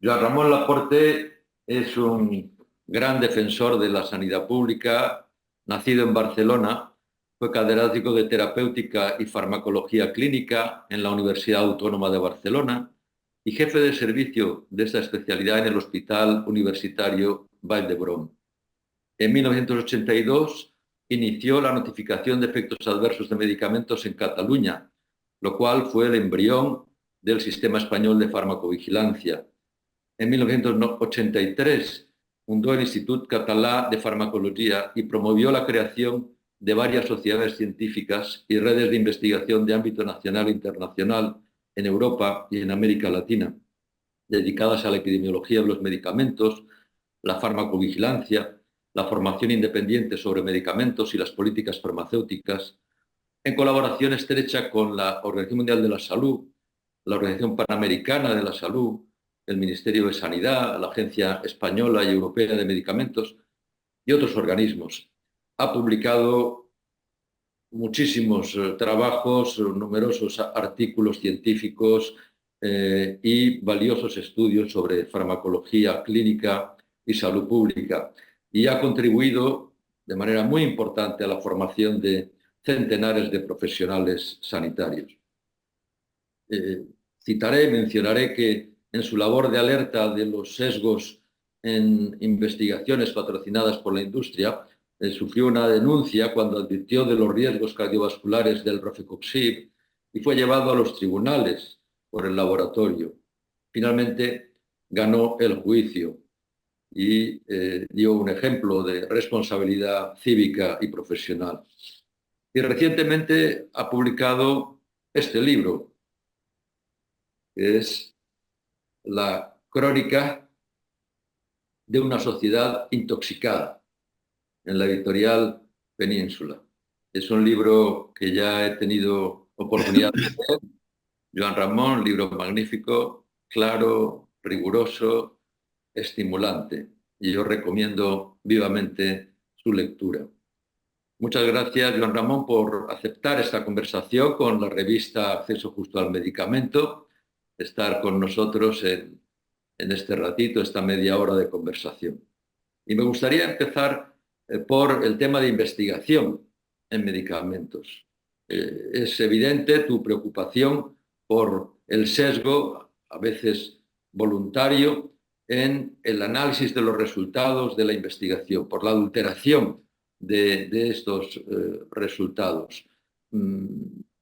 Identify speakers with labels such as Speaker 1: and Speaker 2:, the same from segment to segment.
Speaker 1: Joan Ramón Laporte es un gran defensor de la sanidad pública, nacido en Barcelona, fue catedrático de terapéutica y farmacología clínica en la Universidad Autónoma de Barcelona y jefe de servicio de esta especialidad en el Hospital Universitario Vall d'Hebron. En 1982 inició la notificación de efectos adversos de medicamentos en Cataluña, lo cual fue el embrión del sistema español de farmacovigilancia. En 1983 fundó el Institut Català de Farmacologia y promovió la creación de varias sociedades científicas y redes de investigación de ámbito nacional e internacional en Europa y en América Latina, dedicadas a la epidemiología de los medicamentos, la farmacovigilancia, la formación independiente sobre medicamentos y las políticas farmacéuticas, en colaboración estrecha con la Organización Mundial de la Salud, la Organización Panamericana de la Salud, el Ministerio de Sanidad, la Agencia Española y Europea de Medicamentos y otros organismos. Ha publicado muchísimos trabajos, numerosos artículos científicos y valiosos estudios sobre farmacología clínica y salud pública, y ha contribuido de manera muy importante a la formación de centenares de profesionales sanitarios. Mencionaré que en su labor de alerta de los sesgos en investigaciones patrocinadas por la industria, sufrió una denuncia cuando advirtió de los riesgos cardiovasculares del Rofecoxib y fue llevado a los tribunales por el laboratorio. Finalmente ganó el juicio y dio un ejemplo de responsabilidad cívica y profesional. Y recientemente ha publicado este libro, que es La crónica de una sociedad intoxicada, en la editorial Península. Es un libro que ya he tenido oportunidad de leer. Joan Ramón, libro magnífico, claro, riguroso, estimulante. Y yo recomiendo vivamente su lectura. Muchas gracias, Joan Ramón, por aceptar esta conversación con la revista Acceso Justo al Medicamento, estar con nosotros en este ratito, esta media hora de conversación. Y me gustaría empezar por el tema de investigación en medicamentos. Es evidente tu preocupación por el sesgo, a veces voluntario, en el análisis de los resultados de la investigación, por la adulteración de estos resultados.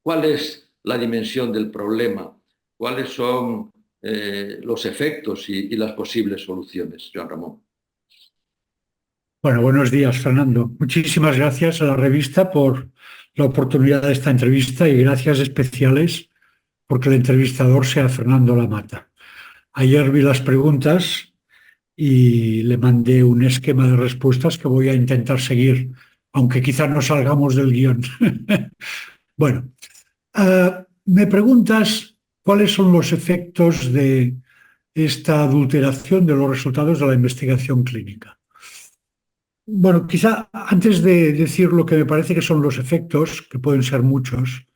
Speaker 1: ¿Cuál es la dimensión del problema? ¿Cuáles son los efectos y las posibles soluciones, Joan Ramón?
Speaker 2: Bueno, buenos días, Fernando. Muchísimas gracias a la revista por la oportunidad de esta entrevista y gracias especiales porque el entrevistador sea Fernando Lamata. Ayer vi las preguntas y le mandé un esquema de respuestas que voy a intentar seguir, aunque quizás no salgamos del guión. Bueno, me preguntas cuáles son los efectos de esta adulteración de los resultados de la investigación clínica. Bueno, quizá antes de decir lo que me parece que son los efectos, que pueden ser muchos,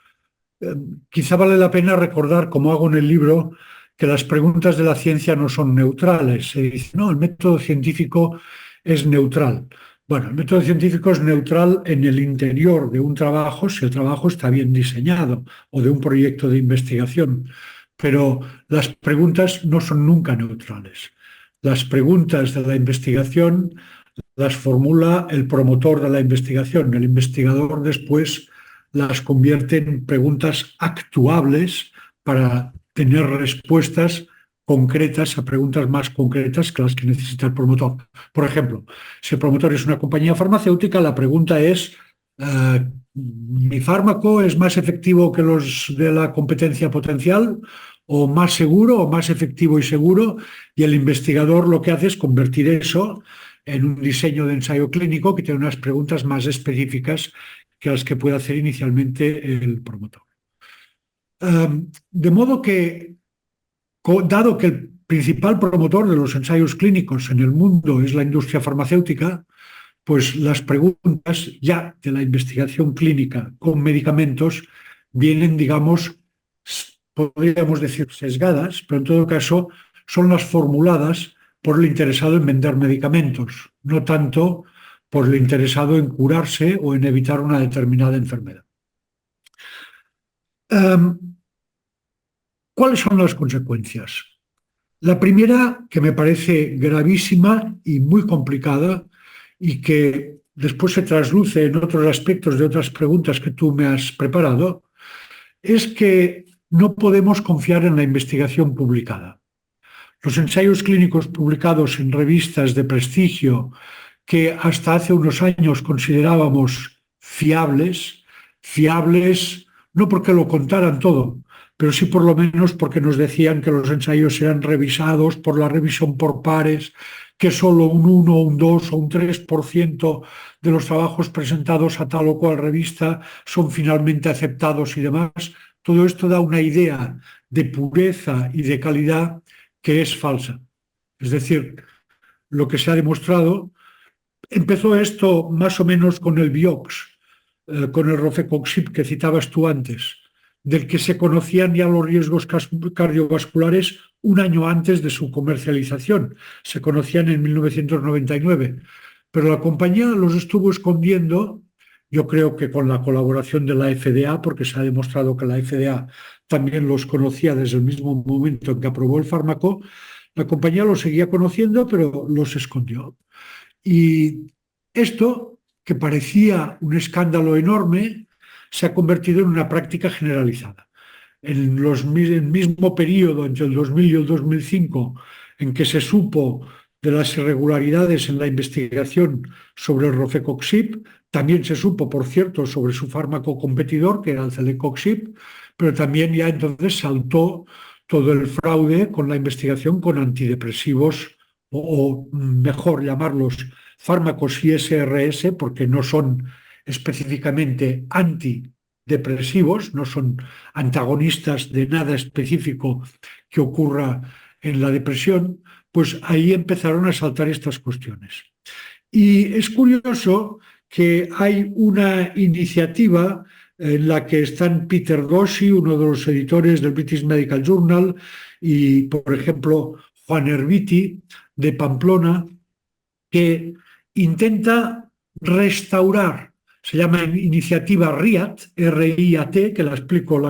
Speaker 2: quizá vale la pena recordar, como hago en el libro, que las preguntas de la ciencia no son neutrales. Se dice, no, el método científico es neutral. Bueno, el método científico es neutral en el interior de un trabajo, si el trabajo está bien diseñado, o de un proyecto de investigación. Pero las preguntas no son nunca neutrales. Las preguntas de la investigación las formula el promotor de la investigación. El investigador después las convierte en preguntas actuables para tener respuestas concretas a preguntas más concretas que las que necesita el promotor. Por ejemplo, si el promotor es una compañía farmacéutica, la pregunta es ¿mi fármaco es más efectivo que los de la competencia potencial? ¿O más seguro, o más efectivo y seguro? Y el investigador lo que hace es convertir eso en un diseño de ensayo clínico que tiene unas preguntas más específicas que las que puede hacer inicialmente el promotor. De modo que, dado que el principal promotor de los ensayos clínicos en el mundo es la industria farmacéutica, pues las preguntas ya de la investigación clínica con medicamentos vienen, digamos, podríamos decir sesgadas, pero en todo caso son las formuladas por el interesado en vender medicamentos, no tanto por el interesado en curarse o en evitar una determinada enfermedad. ¿Cuáles son las consecuencias? La primera, que me parece gravísima y muy complicada y que después se trasluce en otros aspectos de otras preguntas que tú me has preparado, es que no podemos confiar en la investigación publicada. Los ensayos clínicos publicados en revistas de prestigio que hasta hace unos años considerábamos fiables no porque lo contaran todo, pero sí por lo menos porque nos decían que los ensayos eran revisados por la revisión por pares, que solo un 1, un 2 o un 3% de los trabajos presentados a tal o cual revista son finalmente aceptados y demás. Todo esto da una idea de pureza y de calidad que es falsa. Es decir, lo que se ha demostrado, empezó esto más o menos con el Vioxx, con el Rofecoxib que citabas tú antes, del que se conocían ya los riesgos cardiovasculares un año antes de su comercialización. Se conocían en 1999, pero la compañía los estuvo escondiendo, yo creo que con la colaboración de la FDA, porque se ha demostrado que la FDA también los conocía desde el mismo momento en que aprobó el fármaco. La compañía los seguía conociendo, pero los escondió. Y esto, que parecía un escándalo enorme, se ha convertido en una práctica generalizada. En el mismo periodo, entre el 2000 y el 2005, en que se supo de las irregularidades en la investigación sobre el Rofecoxib, también se supo, por cierto, sobre su fármaco competidor, que era el Celecoxib, pero también ya entonces saltó todo el fraude con la investigación con antidepresivos, o mejor llamarlos fármacos ISRS, porque no son específicamente antidepresivos, no son antagonistas de nada específico que ocurra en la depresión, pues ahí empezaron a saltar estas cuestiones. Y es curioso que hay una iniciativa en la que están Peter Gossi, uno de los editores del British Medical Journal, y, por ejemplo, Juan Erviti, de Pamplona, que intenta restaurar, se llama iniciativa RIAT, R-I-A-T, que la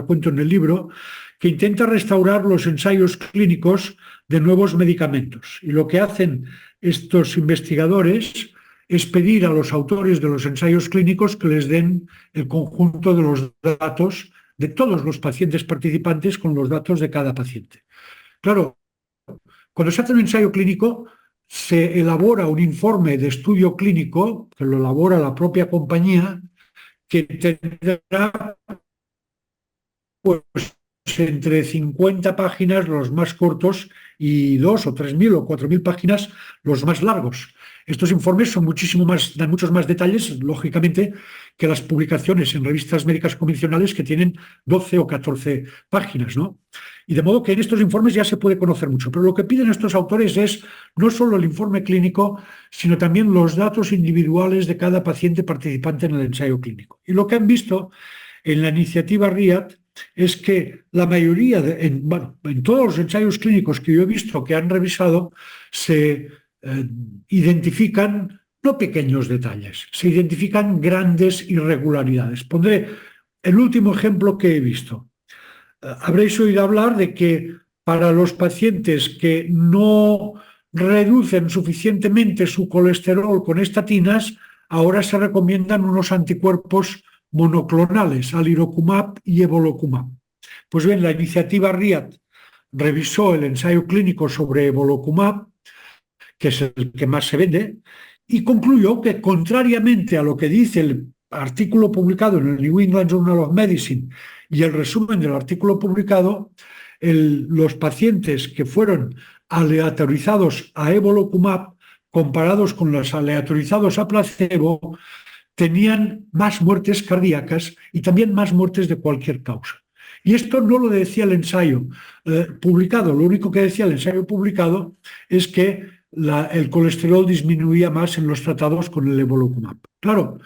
Speaker 2: cuento en el libro, que intenta restaurar los ensayos clínicos de nuevos medicamentos. Y lo que hacen estos investigadores es pedir a los autores de los ensayos clínicos que les den el conjunto de los datos de todos los pacientes participantes con los datos de cada paciente. Claro, cuando se hace un ensayo clínico, se elabora un informe de estudio clínico, que lo elabora la propia compañía, que tendrá pues entre 50 páginas los más cortos y 2.000 o 3.000 o 4.000 páginas los más largos. Estos informes son dan muchos más detalles, lógicamente, que las publicaciones en revistas médicas convencionales que tienen 12 o 14 páginas, ¿no? Y de modo que en estos informes ya se puede conocer mucho. Pero lo que piden estos autores es no solo el informe clínico, sino también los datos individuales de cada paciente participante en el ensayo clínico. Y lo que han visto en la iniciativa RIAT es que la mayoría, en todos los ensayos clínicos que yo he visto que han revisado, se identifican no pequeños detalles, se identifican grandes irregularidades. Pondré el último ejemplo que he visto. Habréis oído hablar de que para los pacientes que no reducen suficientemente su colesterol con estatinas, ahora se recomiendan unos anticuerpos monoclonales, alirocumab y evolocumab. Pues bien, la iniciativa RIAT revisó el ensayo clínico sobre evolocumab, que es el que más se vende, y concluyó que, contrariamente a lo que dice el artículo publicado en el New England Journal of Medicine y el resumen del artículo publicado, los pacientes que fueron aleatorizados a evolocumab comparados con los aleatorizados a placebo tenían más muertes cardíacas y también más muertes de cualquier causa. Y esto no lo decía el ensayo publicado, lo único que decía el ensayo publicado es que el colesterol disminuía más en los tratados con el evolocumab. Claro,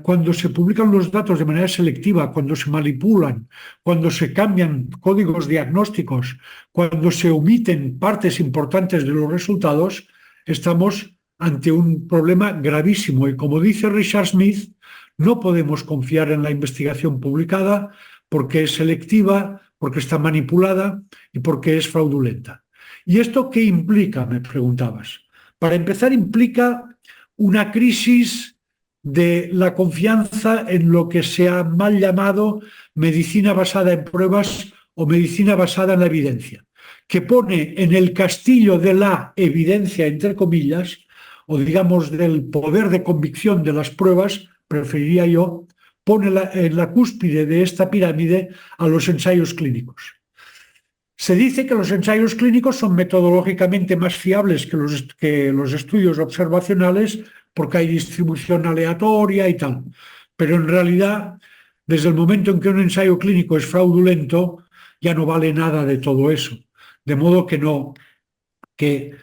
Speaker 2: cuando se publican los datos de manera selectiva, cuando se manipulan, cuando se cambian códigos diagnósticos, cuando se omiten partes importantes de los resultados, estamos ante un problema gravísimo. Y como dice Richard Smith, no podemos confiar en la investigación publicada porque es selectiva, porque está manipulada y porque es fraudulenta. ¿Y esto qué implica?, me preguntabas. Para empezar, implica una crisis de la confianza en lo que se ha mal llamado medicina basada en pruebas o medicina basada en la evidencia, que pone en el castillo de la evidencia, entre comillas, o digamos del poder de convicción de las pruebas, preferiría yo, pone en la cúspide de esta pirámide a los ensayos clínicos. Se dice que los ensayos clínicos son metodológicamente más fiables que los estudios observacionales porque hay distribución aleatoria y tal. Pero en realidad, desde el momento en que un ensayo clínico es fraudulento, ya no vale nada de todo eso. De modo que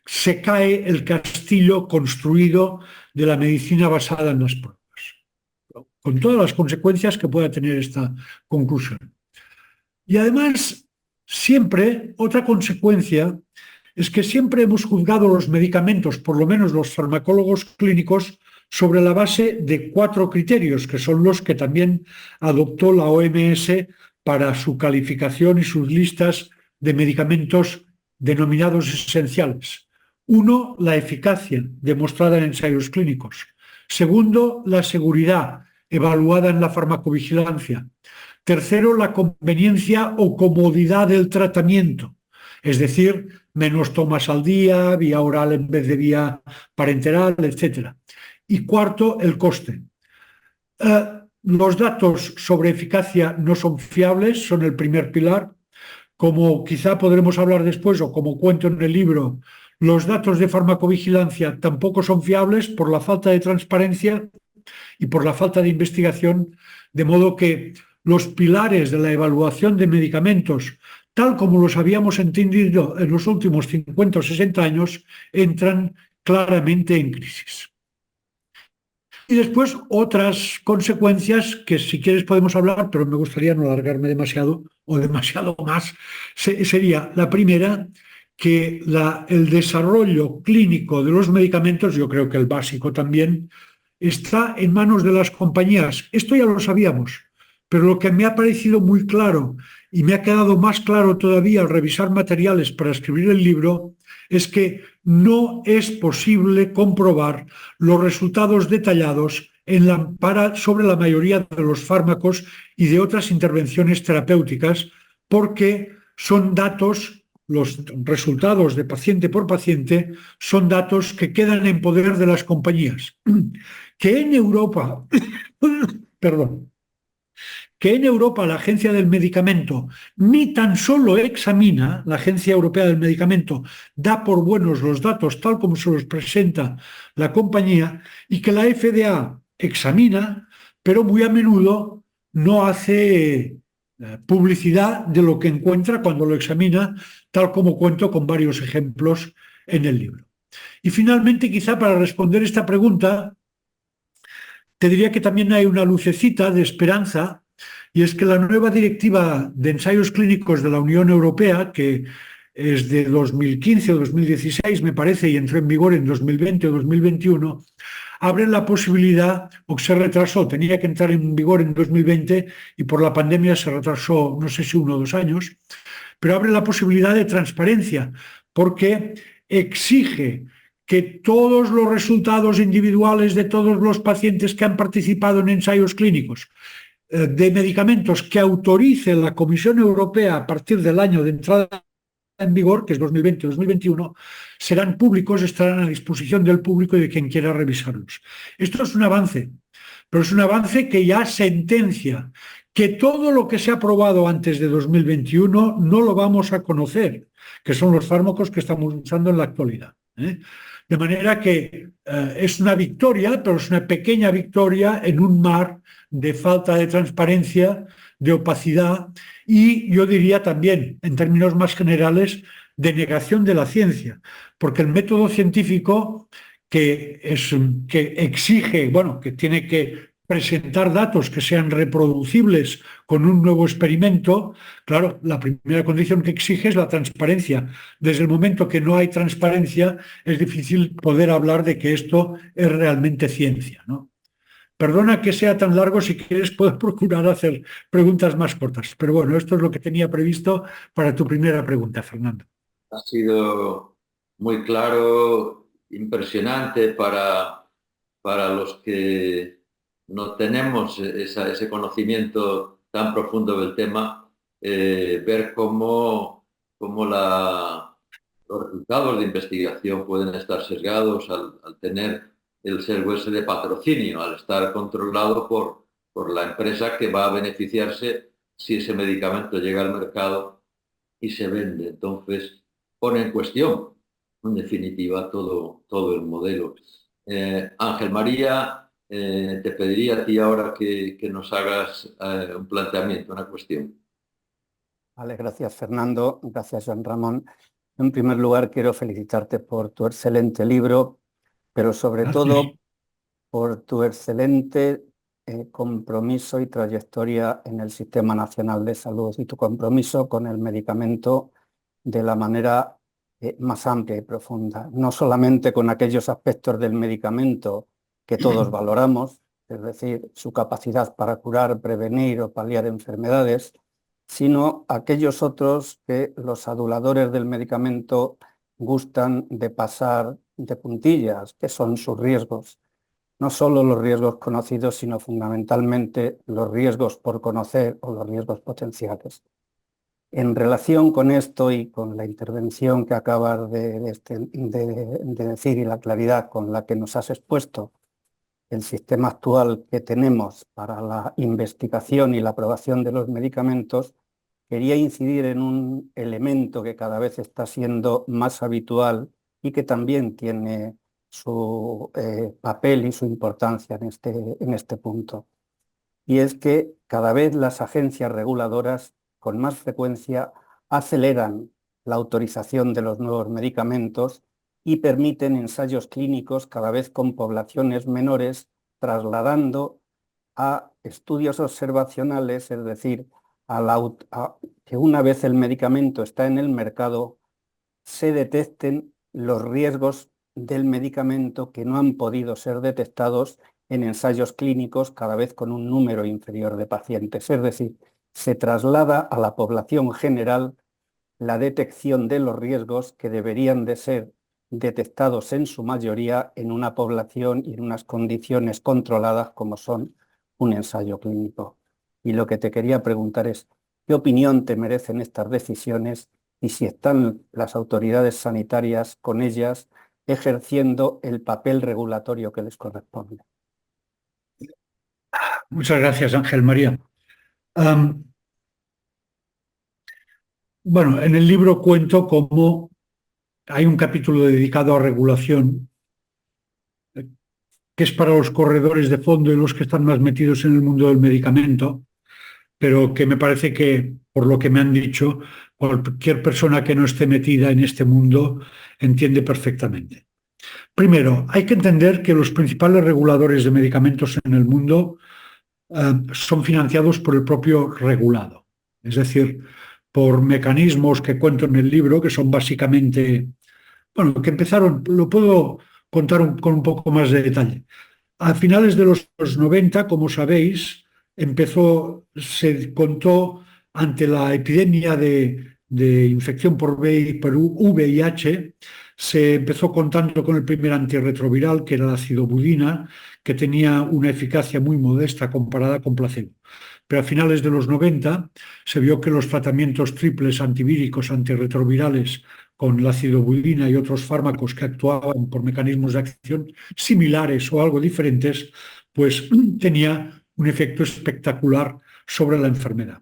Speaker 2: se cae el castillo construido de la medicina basada en las pruebas, con todas las consecuencias que pueda tener esta conclusión. Y además, siempre, otra consecuencia es que siempre hemos juzgado los medicamentos, por lo menos los farmacólogos clínicos, sobre la base de 4 criterios, que son los que también adoptó la OMS para su calificación y sus listas de medicamentos denominados esenciales. 1, la eficacia demostrada en ensayos clínicos. 2, la seguridad evaluada en la farmacovigilancia. 3, la conveniencia o comodidad del tratamiento, es decir, menos tomas al día, vía oral en vez de vía parenteral, etc. Y 4, el coste. Los datos sobre eficacia no son fiables, son el primer pilar. Como quizá podremos hablar después, o como cuento en el libro, los datos de farmacovigilancia tampoco son fiables por la falta de transparencia y por la falta de investigación, de modo que los pilares de la evaluación de medicamentos, tal como los habíamos entendido en los últimos 50 o 60 años, entran claramente en crisis. Y después otras consecuencias que si quieres podemos hablar, pero me gustaría no alargarme demasiado o demasiado más, sería la primera, que el desarrollo clínico de los medicamentos, yo creo que el básico también, está en manos de las compañías. Esto ya lo sabíamos, pero lo que me ha parecido muy claro y me ha quedado más claro todavía al revisar materiales para escribir el libro es que no es posible comprobar los resultados detallados sobre la mayoría de los fármacos y de otras intervenciones terapéuticas porque son datos, los resultados de paciente por paciente, son datos que quedan en poder de las compañías. Que en Europa, perdón, que en Europa la Agencia del Medicamento ni tan solo examina, la Agencia Europea del Medicamento da por buenos los datos tal como se los presenta la compañía, y que la FDA examina, pero muy a menudo no hace publicidad de lo que encuentra cuando lo examina, tal como cuento con varios ejemplos en el libro. Y finalmente, quizá para responder esta pregunta, te diría que también hay una lucecita de esperanza, y es que la nueva directiva de ensayos clínicos de la Unión Europea, que es de 2015 o 2016, me parece, y entró en vigor en 2020 o 2021, abre la posibilidad, o se retrasó, tenía que entrar en vigor en 2020 y por la pandemia se retrasó, no sé si 1 o 2 años, pero abre la posibilidad de transparencia, porque exige que todos los resultados individuales de todos los pacientes que han participado en ensayos clínicos de medicamentos que autorice la Comisión Europea a partir del año de entrada en vigor, que es 2020-2021, serán públicos, estarán a disposición del público y de quien quiera revisarlos. Esto es un avance, pero es un avance que ya sentencia que todo lo que se ha aprobado antes de 2021 no lo vamos a conocer, que son los fármacos que estamos usando en la actualidad. De manera que es una victoria, pero es una pequeña victoria en un mar de falta de transparencia, de opacidad y yo diría también, en términos más generales, de negación de la ciencia, porque el método científico que exige, bueno, que tiene que presentar datos que sean reproducibles con un nuevo experimento, claro, la primera condición que exige es la transparencia. Desde el momento que no hay transparencia, es difícil poder hablar de que esto es realmente ciencia, ¿no? Perdona que sea tan largo, si quieres puedo procurar hacer preguntas más cortas, pero bueno, esto es lo que tenía previsto para tu primera pregunta, Fernando.
Speaker 1: Ha sido muy claro, impresionante para los que no tenemos ese conocimiento tan profundo del tema, ver cómo los resultados de investigación pueden estar sesgados al tener el sesgo ese de patrocinio, al estar controlado por la empresa que va a beneficiarse si ese medicamento llega al mercado y se vende. Entonces, pone en cuestión, en definitiva, todo el modelo. Ángel María, te pediría a ti ahora que nos hagas un planteamiento, una cuestión.
Speaker 3: Vale, gracias Fernando, gracias Joan Ramón. En primer lugar, quiero felicitarte por tu excelente libro, pero sobre todo por tu excelente compromiso y trayectoria en el Sistema Nacional de Salud y tu compromiso con el medicamento de la manera más amplia y profunda, no solamente con aquellos aspectos del medicamento que todos valoramos, es decir, su capacidad para curar, prevenir o paliar enfermedades, sino aquellos otros que los aduladores del medicamento gustan de pasar de puntillas, que son sus riesgos. No solo los riesgos conocidos, sino fundamentalmente los riesgos por conocer o los riesgos potenciales. En relación con esto y con la intervención que acabas de decir y la claridad con la que nos has expuesto el sistema actual que tenemos para la investigación y la aprobación de los medicamentos, quería incidir en un elemento que cada vez está siendo más habitual y que también tiene su papel y su importancia en este punto. Y es que cada vez las agencias reguladoras con más frecuencia aceleran la autorización de los nuevos medicamentos y permiten ensayos clínicos cada vez con poblaciones menores, trasladando a estudios observacionales, es decir, que una vez el medicamento está en el mercado, se detecten los riesgos del medicamento que no han podido ser detectados en ensayos clínicos cada vez con un número inferior de pacientes. Es decir, se traslada a la población general la detección de los riesgos que deberían de ser detectados en su mayoría en una población y en unas condiciones controladas como son un ensayo clínico. Y lo que te quería preguntar es, ¿qué opinión te merecen estas decisiones y si están las autoridades sanitarias con ellas ejerciendo el papel regulatorio que les corresponde?
Speaker 2: Muchas gracias, Ángel María. Bueno, en el libro cuento cómo hay un capítulo dedicado a regulación, que es para los corredores de fondo y los que están más metidos en el mundo del medicamento, pero que me parece que, por lo que me han dicho, cualquier persona que no esté metida en este mundo entiende perfectamente. Primero, hay que entender que los principales reguladores de medicamentos en el mundo son financiados por el propio regulado, es decir, por mecanismos que cuento en el libro, que son básicamente, bueno, que empezaron, lo puedo contar con un poco más de detalle. A finales de los 90, como sabéis, se contó ante la epidemia de infección por VIH, se empezó contando con el primer antirretroviral, que era la acidobudina, que tenía una eficacia muy modesta comparada con placebo. Pero a finales de los 90 se vio que los tratamientos triples antivíricos antirretrovirales con la acidobudina y otros fármacos que actuaban por mecanismos de acción similares o algo diferentes, pues tenía un efecto espectacular sobre la enfermedad.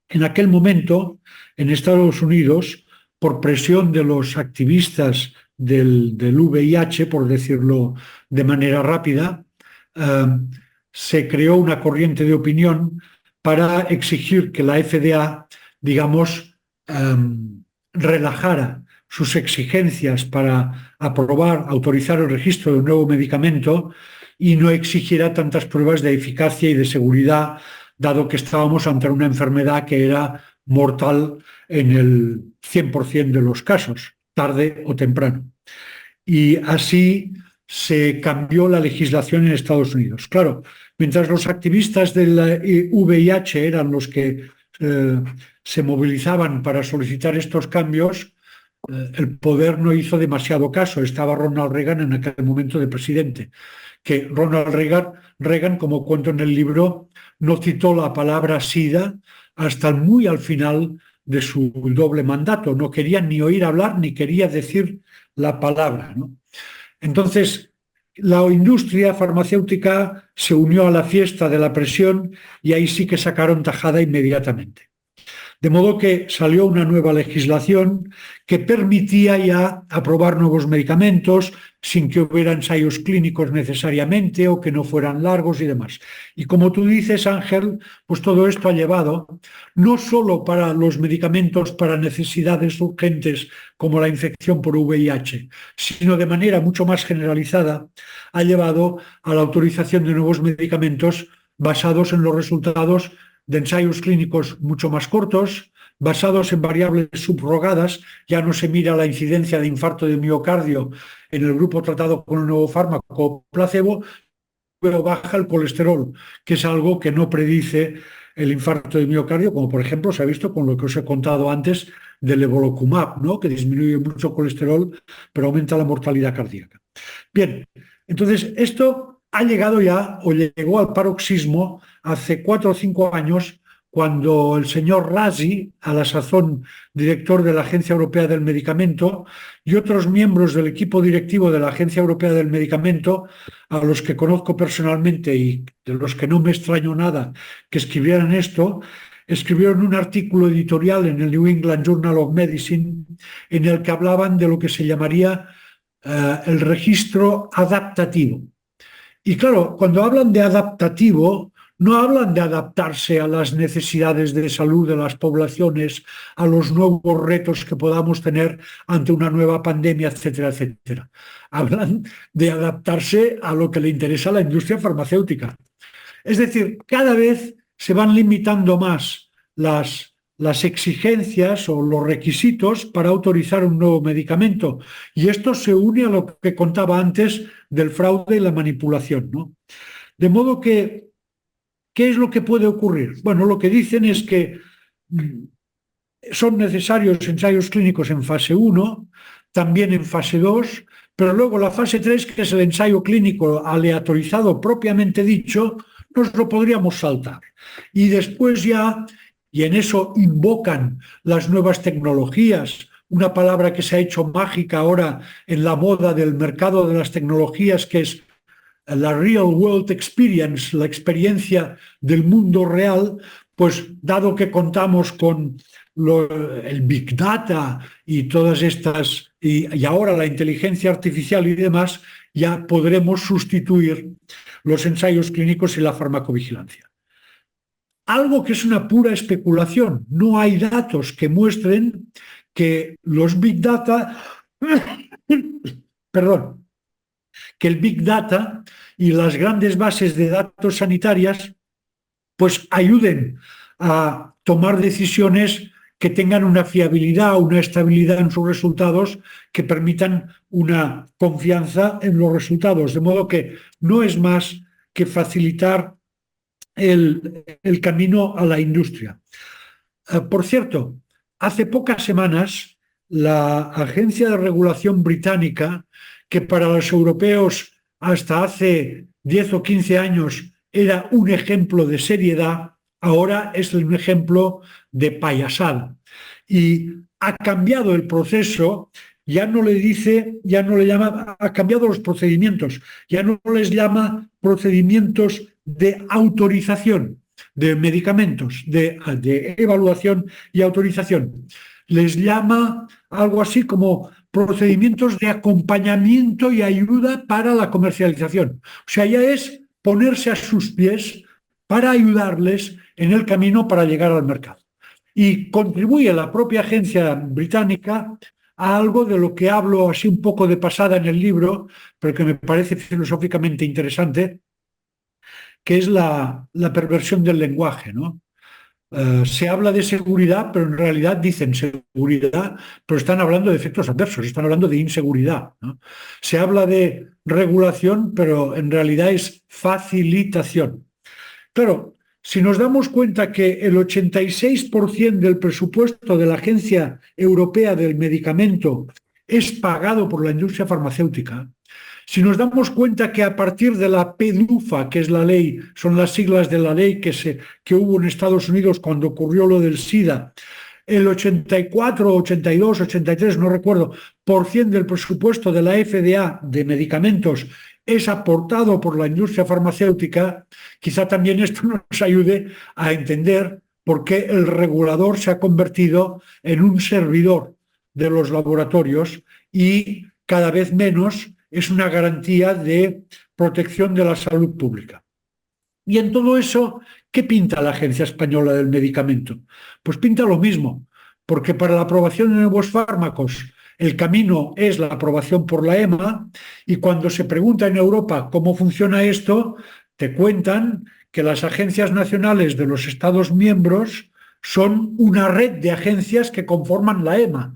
Speaker 2: En aquel momento, en Estados Unidos, por presión de los activistas del VIH, por decirlo de manera rápida, se creó una corriente de opinión para exigir que la FDA, digamos, relajara sus exigencias para aprobar, autorizar el registro de un nuevo medicamento y no exigiera tantas pruebas de eficacia y de seguridad, dado que estábamos ante una enfermedad que era mortal en el 100% de los casos, tarde o temprano. Y así se cambió la legislación en Estados Unidos. Claro, mientras los activistas del VIH eran los que se movilizaban para solicitar estos cambios, el poder no hizo demasiado caso. Estaba Ronald Reagan en aquel momento de presidente, que Ronald Reagan, como cuento en el libro, no citó la palabra SIDA hasta muy al final de su doble mandato. No quería ni oír hablar ni quería decir la palabra, ¿no? Entonces, la industria farmacéutica se unió a la fiesta de la presión y ahí sí que sacaron tajada inmediatamente. De modo que salió una nueva legislación que permitía ya aprobar nuevos medicamentos sin que hubiera ensayos clínicos necesariamente o que no fueran largos y demás. Y como tú dices, Ángel, pues todo esto ha llevado, no solo para los medicamentos para necesidades urgentes como la infección por VIH, sino de manera mucho más generalizada, ha llevado a la autorización de nuevos medicamentos basados en los resultados de ensayos clínicos mucho más cortos, basados en variables subrogadas. Ya no se mira la incidencia de infarto de miocardio en el grupo tratado con un nuevo fármaco placebo, pero baja el colesterol, que es algo que no predice el infarto de miocardio, como por ejemplo se ha visto con lo que os he contado antes del evolocumab, ¿no? Que disminuye mucho el colesterol, pero aumenta la mortalidad cardíaca. Bien, entonces esto ha llegado ya, o llegó al paroxismo hace 4 o 5 años, cuando el señor Razi, a la sazón director de la Agencia Europea del Medicamento, y otros miembros del equipo directivo de la Agencia Europea del Medicamento, a los que conozco personalmente y de los que no me extraño nada que escribieran esto, escribieron un artículo editorial en el New England Journal of Medicine en el que hablaban de lo que se llamaría el registro adaptativo. Y claro, cuando hablan de adaptativo, no hablan de adaptarse a las necesidades de salud de las poblaciones, a los nuevos retos que podamos tener ante una nueva pandemia, etcétera, etcétera. Hablan de adaptarse a lo que le interesa a la industria farmacéutica. Es decir, cada vez se van limitando más las exigencias o los requisitos para autorizar un nuevo medicamento. Y esto se une a lo que contaba antes del fraude y la manipulación, ¿no? De modo que, ¿qué es lo que puede ocurrir? Bueno, lo que dicen es que son necesarios ensayos clínicos en fase 1, también en fase 2, pero luego la fase 3, que es el ensayo clínico aleatorizado propiamente dicho, nos lo podríamos saltar. Y después ya, y en eso invocan las nuevas tecnologías, una palabra que se ha hecho mágica ahora en la moda del mercado de las tecnologías, que es la real world experience, la experiencia del mundo real, pues dado que contamos con el Big Data y todas estas, y ahora la inteligencia artificial y demás, ya podremos sustituir los ensayos clínicos y la farmacovigilancia. Algo que es una pura especulación. No hay datos que muestren que los Big Data, perdón, que el Big Data y las grandes bases de datos sanitarias pues ayuden a tomar decisiones que tengan una fiabilidad, una estabilidad en sus resultados, que permitan una confianza en los resultados. De modo que no es más que facilitar el camino a la industria. Por cierto, hace pocas semanas la Agencia de Regulación Británica, que para los europeos hasta hace 10 o 15 años era un ejemplo de seriedad, ahora es un ejemplo de payasada. Y ha cambiado el proceso, ya no le llama, ha cambiado los procedimientos, ya no les llama procedimientos de autorización de medicamentos, de evaluación y autorización. Les llama algo así como procedimientos de acompañamiento y ayuda para la comercialización. O sea, ya es ponerse a sus pies para ayudarles en el camino para llegar al mercado. Y contribuye la propia agencia británica a algo de lo que hablo así un poco de pasada en el libro, pero que me parece filosóficamente interesante, que es la perversión del lenguaje, ¿no? Se habla de seguridad, pero en realidad dicen seguridad, pero están hablando de efectos adversos, están hablando de inseguridad, ¿no? Se habla de regulación, pero en realidad es facilitación. Claro, si nos damos cuenta que el 86% del presupuesto de la Agencia Europea del Medicamento es pagado por la industria farmacéutica, si nos damos cuenta que a partir de la PDUFA, que es la ley, son las siglas de la ley que hubo en Estados Unidos cuando ocurrió lo del SIDA, el 84, 82, 83, no recuerdo, por cien del presupuesto de la FDA de medicamentos es aportado por la industria farmacéutica, quizá también esto nos ayude a entender por qué el regulador se ha convertido en un servidor de los laboratorios y cada vez menos es una garantía de protección de la salud pública. Y en todo eso, ¿qué pinta la Agencia Española del Medicamento? Pues pinta lo mismo, porque para la aprobación de nuevos fármacos el camino es la aprobación por la EMA, y cuando se pregunta en Europa cómo funciona esto, te cuentan que las agencias nacionales de los Estados miembros son una red de agencias que conforman la EMA.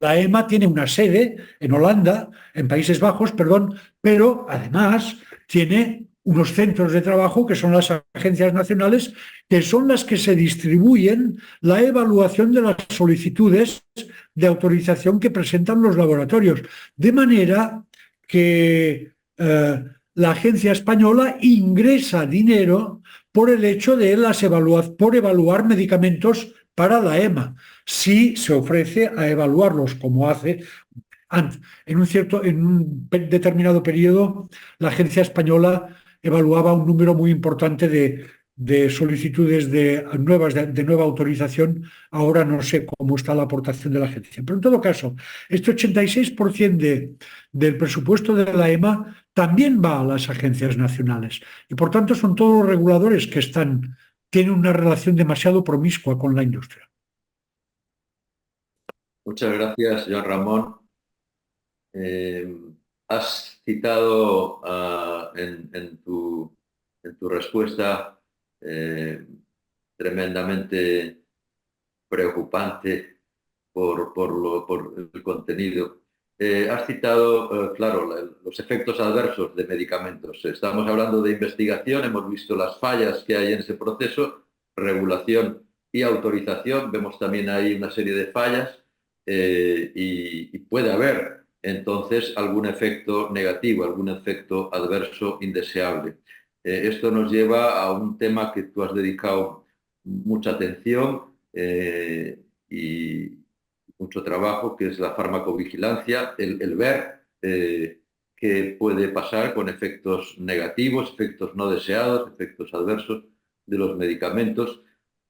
Speaker 2: La EMA tiene una sede en Holanda, en Países Bajos, perdón, pero además tiene unos centros de trabajo que son las agencias nacionales, que son las que se distribuyen la evaluación de las solicitudes de autorización que presentan los laboratorios. De manera que la agencia española ingresa dinero por el hecho de por evaluar medicamentos para la EMA, si se ofrece a evaluarlos como hace en un determinado periodo. La agencia española evaluaba un número muy importante de solicitudes de nueva autorización. Ahora no sé cómo está la aportación de la agencia, pero en todo caso, este 86% del presupuesto de la EMA también va a las agencias nacionales, y por tanto son todos los reguladores que tienen una relación demasiado promiscua con la industria.
Speaker 1: Muchas gracias, Joan Ramón. Has citado en tu respuesta tremendamente preocupante por el contenido. Has citado, claro, los efectos adversos de medicamentos. Estamos hablando de investigación, hemos visto las fallas que hay en ese proceso, regulación y autorización, vemos también ahí una serie de fallas, y puede haber entonces algún efecto negativo, algún efecto adverso indeseable. Esto nos lleva a un tema que tú has dedicado mucha atención y mucho trabajo, que es la farmacovigilancia, el ver qué puede pasar con efectos negativos, efectos no deseados, efectos adversos de los medicamentos,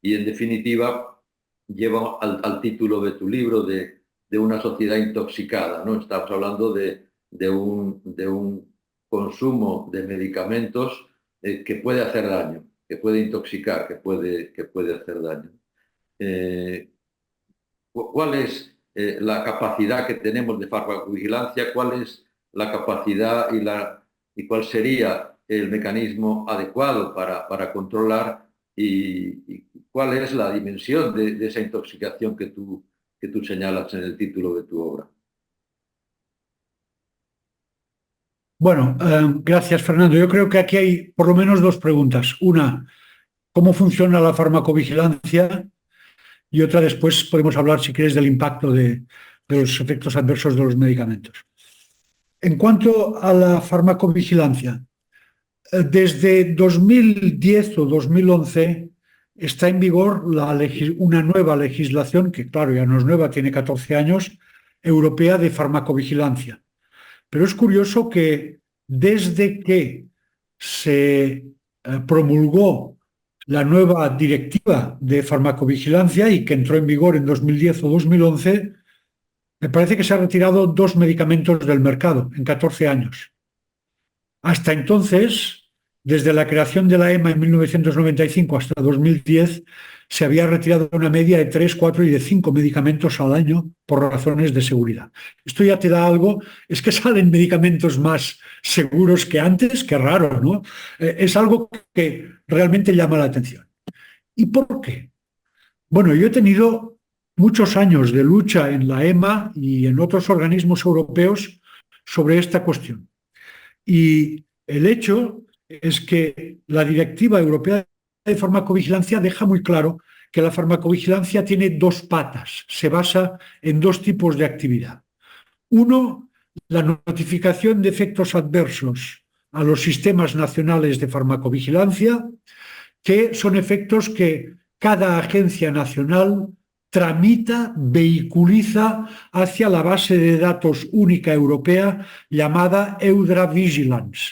Speaker 1: y en definitiva lleva al título de tu libro de una sociedad intoxicada, ¿no? Estamos hablando de un consumo de medicamentos que puede hacer daño, que puede intoxicar, que puede hacer daño. ¿Cuál es la capacidad que tenemos de farmacovigilancia? ¿Cuál es la capacidad y cuál sería el mecanismo adecuado para controlar y cuál es la dimensión de esa intoxicación que tú señalas en el título de tu obra?
Speaker 2: Bueno, gracias, Fernando. Yo creo que aquí hay por lo menos dos preguntas. Una, ¿cómo funciona la farmacovigilancia? Y otra, después podemos hablar, si quieres, del impacto de los efectos adversos de los medicamentos. En cuanto a la farmacovigilancia, desde 2010 o 2011 está en vigor una nueva legislación, que claro, ya no es nueva, tiene 14 años, europea de farmacovigilancia. Pero es curioso que desde que se promulgó la nueva directiva de farmacovigilancia y que entró en vigor en 2010 o 2011, me parece que se han retirado 2 medicamentos del mercado en 14 años. Hasta entonces, desde la creación de la EMA en 1995 hasta 2010, se había retirado una media de 3, 4 y de 5 medicamentos al año por razones de seguridad. Esto ya te da algo, es que salen medicamentos más seguros que antes, que raro, ¿no? Es algo que realmente llama la atención. ¿Y por qué? Bueno, yo he tenido muchos años de lucha en la EMA y en otros organismos europeos sobre esta cuestión. Y el hecho es que la Directiva Europea de Farmacovigilancia deja muy claro que la farmacovigilancia tiene dos patas, se basa en dos tipos de actividad. Uno, la notificación de efectos adversos a los sistemas nacionales de farmacovigilancia, que son efectos que cada agencia nacional tramita, vehiculiza hacia la base de datos única europea llamada EudraVigilance.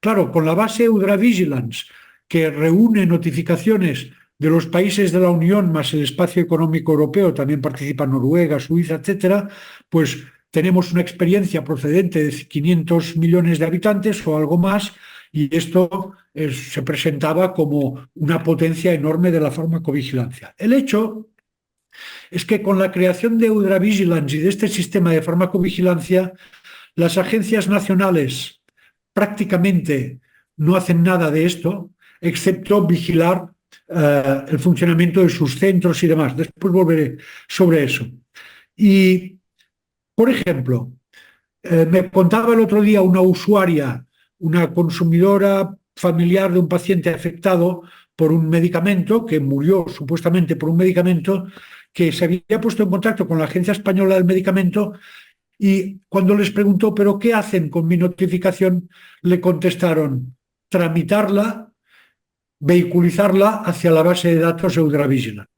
Speaker 2: Claro, con la base EudraVigilance, que reúne notificaciones de los países de la Unión más el espacio económico europeo, también participa Noruega, Suiza, etcétera, pues tenemos una experiencia procedente de 500 millones de habitantes o algo más, y esto se presentaba como una potencia enorme de la farmacovigilancia. El hecho es que con la creación de EudraVigilance y de este sistema de farmacovigilancia, las agencias nacionales prácticamente no hacen nada de esto, excepto vigilar el funcionamiento de sus centros y demás. Después volveré sobre eso. Y, por ejemplo, me contaba el otro día una usuaria, una consumidora familiar de un paciente afectado por un medicamento, que murió supuestamente por un medicamento, que se había puesto en contacto con la Agencia Española del Medicamento, y cuando les preguntó, ¿pero qué hacen con mi notificación?, le contestaron, tramitarla, vehiculizarla hacia la base de datos EudraVigilance.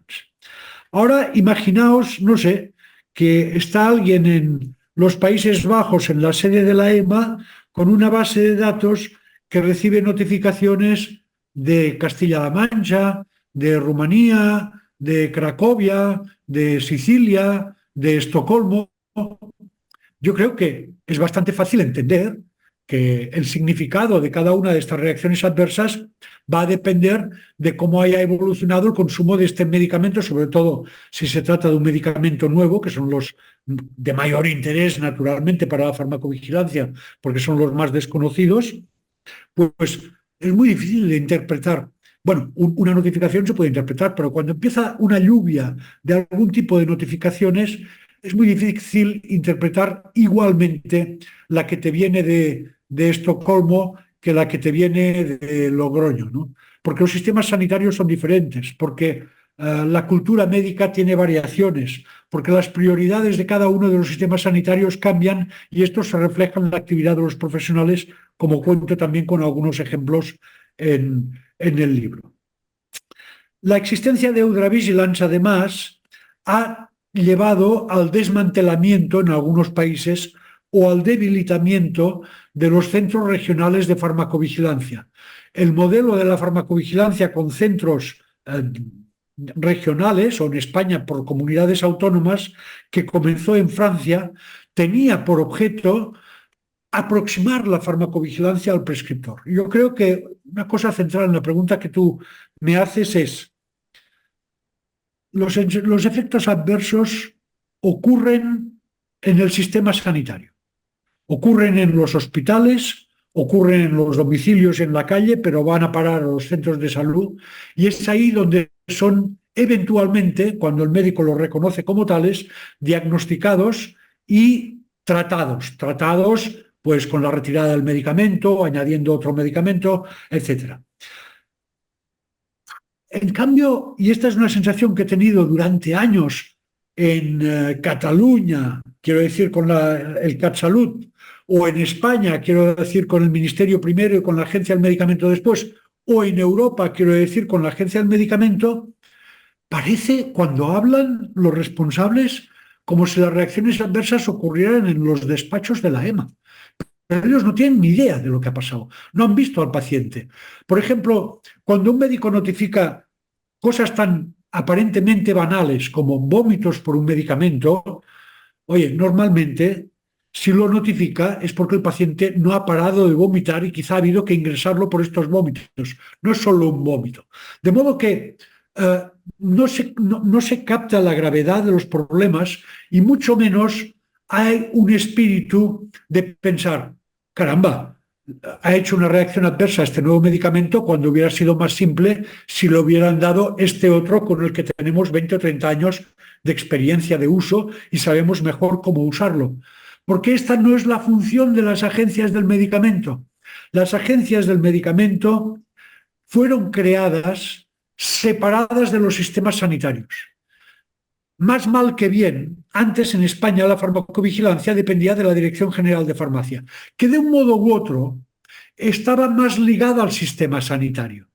Speaker 2: Ahora imaginaos, no sé, que está alguien en los Países Bajos, en la sede de la EMA, con una base de datos que recibe notificaciones de Castilla-La Mancha, de Rumanía, de Cracovia, de Sicilia, de Estocolmo. Yo creo que es bastante fácil entender que el significado de cada una de estas reacciones adversas va a depender de cómo haya evolucionado el consumo de este medicamento, sobre todo si se trata de un medicamento nuevo, que son los de mayor interés naturalmente para la farmacovigilancia, porque son los más desconocidos. Pues es muy difícil de interpretar. Bueno, una notificación se puede interpretar, pero cuando empieza una lluvia de algún tipo de notificaciones, es muy difícil interpretar igualmente la que te viene de Estocolmo que la que te viene de Logroño, ¿no? Porque los sistemas sanitarios son diferentes, porque la cultura médica tiene variaciones, porque las prioridades de cada uno de los sistemas sanitarios cambian, y esto se refleja en la actividad de los profesionales, como cuento también con algunos ejemplos en el libro. La existencia de EudraVigilance, además, ha llevado al desmantelamiento en algunos países o al debilitamiento de los centros regionales de farmacovigilancia. El modelo de la farmacovigilancia con centros regionales, o en España por comunidades autónomas, que comenzó en Francia, tenía por objeto aproximar la farmacovigilancia al prescriptor. Yo creo que una cosa central en la pregunta que tú me haces es: los efectos adversos ocurren en el sistema sanitario, ocurren en los hospitales, ocurren en los domicilios, en la calle, pero van a parar a los centros de salud, y es ahí donde son eventualmente, cuando el médico los reconoce como tales, diagnosticados y tratados pues con la retirada del medicamento, añadiendo otro medicamento, etc. En cambio, y esta es una sensación que he tenido durante años en Cataluña, quiero decir con el CatSalut, o en España, quiero decir con el Ministerio primero y con la Agencia del Medicamento después, o en Europa, quiero decir con la Agencia del Medicamento, parece, cuando hablan los responsables, como si las reacciones adversas ocurrieran en los despachos de la EMA. Pero ellos no tienen ni idea de lo que ha pasado, no han visto al paciente. Por ejemplo, cuando un médico notifica cosas tan aparentemente banales como vómitos por un medicamento, oye, normalmente Si lo notifica es porque el paciente no ha parado de vomitar y quizá ha habido que ingresarlo por estos vómitos. No es solo un vómito. De modo que no se capta la gravedad de los problemas y mucho menos hay un espíritu de pensar, caramba, ha hecho una reacción adversa a este nuevo medicamento cuando hubiera sido más simple si le hubieran dado este otro con el que tenemos 20 o 30 años de experiencia de uso y sabemos mejor cómo usarlo. Porque esta no es la función de las agencias del medicamento. Las agencias del medicamento fueron creadas separadas de los sistemas sanitarios. Más mal que bien, antes en España la farmacovigilancia dependía de la Dirección General de Farmacia, que de un modo u otro estaba más ligada al sistema sanitario.